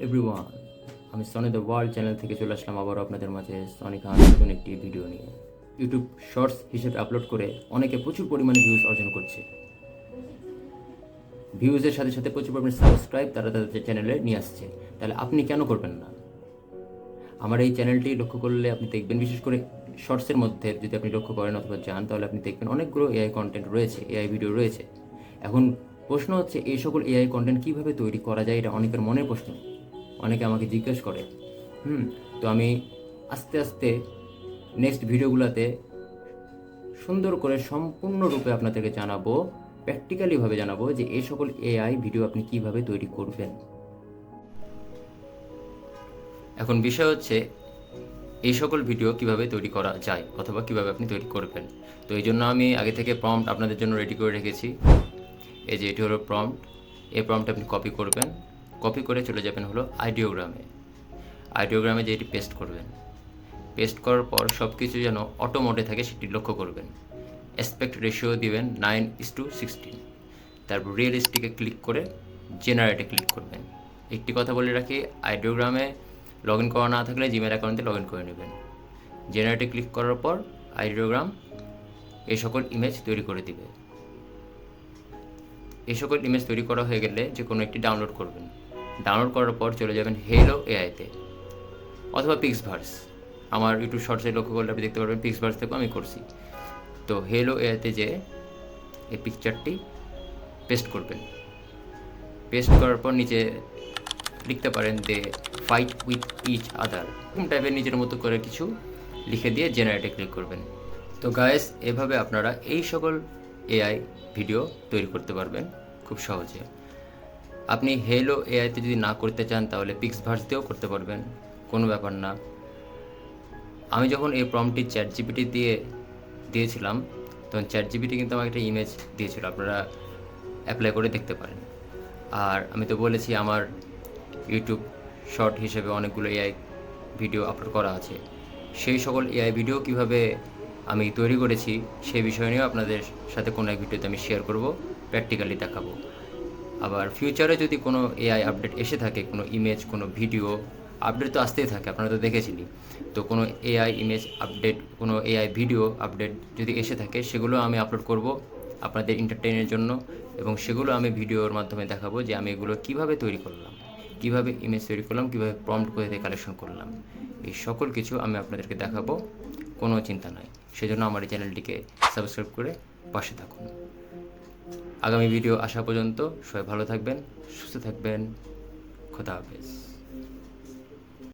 Everyone, আমি Sony the world channel থেকে চলে আসলাম আবারও আপনাদের মাঝে সনি খান নতুন একটি ভিডিও নিয়ে। ইউটিউব শর্টস হিসেবে আপলোড করে অনেকে প্রচুর পরিমাণে ভিউজ অর্জন করছে। ভিউজের সাথে সাথে প্রচুর পরিমাণে সাবস্ক্রাইব তারা তাদের চ্যানেলে নিয়ে আসছে। তাহলে আপনি কেন করবেন না? আমার এই চ্যানেলটি লক্ষ্য করলে আপনি দেখবেন, বিশেষ করে শর্টসের মধ্যে যদি আপনি লক্ষ্য করেন অথবা যান, তাহলে আপনি দেখবেন অনেকগুলো এআই কন্টেন্ট রয়েছে, এআই ভিডিও রয়েছে। এখন প্রশ্ন হচ্ছে, এই সকল এআই কন্টেন্ট কীভাবে তৈরি করা যায়? এটা অনেকের মনের প্রশ্ন, অনেকে আমাকে জিজ্ঞেস করে। তো আমি আস্তে আস্তে নেক্সট ভিডিওগুলোতে সুন্দর করে সম্পূর্ণরূপে আপনাদেরকে জানাবো, প্র্যাকটিক্যালিভাবে জানাবো যে এই সকল এআই ভিডিও আপনি কিভাবে তৈরি করবেন। এখন বিষয় হচ্ছে এই সকল ভিডিও কিভাবে তৈরি করা যায় অথবা কিভাবে আপনি তৈরি করবেন। তো এই জন্য আমি আগে থেকে প্রম্পট আপনাদের জন্য রেডি করে রেখেছি। এই যে এটি হলো প্রম্পট। এই প্রম্পট আপনি কপি করবেন, কপি করে চলে যাবেন হলো আইডিওগ্রামে যে এটি পেস্ট করবেন। পেস্ট করার পর সব কিছু যেন অটো মোডে থাকে সেটি লক্ষ্য করবেন। অ্যাসপেক্ট রেশিও দিবেন 9:16। তারপর রিয়েলিস্টিকে ক্লিক করে জেনারেটে ক্লিক করবেন। একটি কথা বলে রাখি, আইডিওগ্রামে লগ ইন করা না থাকলে জিমেল অ্যাকাউন্টে লগ ইন করে নেবেন। জেনারেটে ক্লিক করার পর আইডিওগ্রাম এই সকল ইমেজ তৈরি করে দিবে। এই সকল ইমেজ তৈরি করা হয়ে গেলে যে কোনো একটি ডাউনলোড করবেন। ডাউনলোড করার পর চলে যাবেন হেলো এআইতে অথবা পিক্সভার্স। আমার ইউটিউব শর্টসে লক্ষ্য করলে আপনি দেখতে পারবেন পিক্সভার্স থেকেও আমি করছি। তো হেলো এআইতে যে এই পিকচারটি পেস্ট করবেন। পেস্ট করার পর নিচে লিখতে পারেন দে ফাইট উইথ ইচ আদার, এরকম টাইপের নিজের মতো করে কিছু লিখে দিয়ে জেনারেটে ক্লিক করবেন। তো গাইস, এভাবে আপনারা এই সকল এআই ভিডিও তৈরি করতে পারবেন খুব সহজে। আপনি হেলো এআইতে যদি না করতে চান তাহলে পিক্সভার্স দিয়েও করতে পারবেন, কোনো ব্যাপার না। আমি যখন এই প্রম্পটটি চ্যাটজিপিটি দিয়েছিলাম তখন চ্যাটজিপিটি কিন্তু আমাকে একটা ইমেজ দিয়েছিল, আপনারা অ্যাপ্লাই করে দেখতে পারেন। আর আমি তো বলেছি আমার ইউটিউব শর্ট হিসেবে অনেকগুলো এআই ভিডিও আপলোড করা আছে। সেই সকল এআই ভিডিও কিভাবে আমি তৈরি করেছি সেই বিষয় নিয়েও আপনাদের সাথে কোনো এক ভিডিওতে আমি শেয়ার করব, প্র্যাকটিক্যালি দেখাবো। আবার ফিউচারে যদি কোনো এআই আপডেট এসে থাকে, কোনো ইমেজ, কোনো ভিডিও আপডেট তো আসতেই থাকে, আপনারা তো দেখেছিলেন। তো কোনো এআই ইমেজ আপডেট, কোনো এআই ভিডিও আপডেট যদি এসে থাকে, সেগুলো আমি আপলোড করব আপনাদের এন্টারটেইনের জন্য, এবং সেগুলো আমি ভিডিওর মাধ্যমে দেখাবো যে আমি এগুলো কীভাবে তৈরি করলাম, কীভাবে ইমেজ তৈরি করলাম, কীভাবে প্রম্পট করে কালেকশন করলাম। এই সকল কিছু আমি আপনাদেরকে দেখাবো, কোনো চিন্তা নাই। সেজন্য আমার এই চ্যানেলটিকে সাবস্ক্রাইব করে পাশে থাকুন। আগামী ভিডিও আসা পর্যন্ত সবাই ভালো থাকবেন, সুস্থ থাকবেন। খোদা হাফেজ।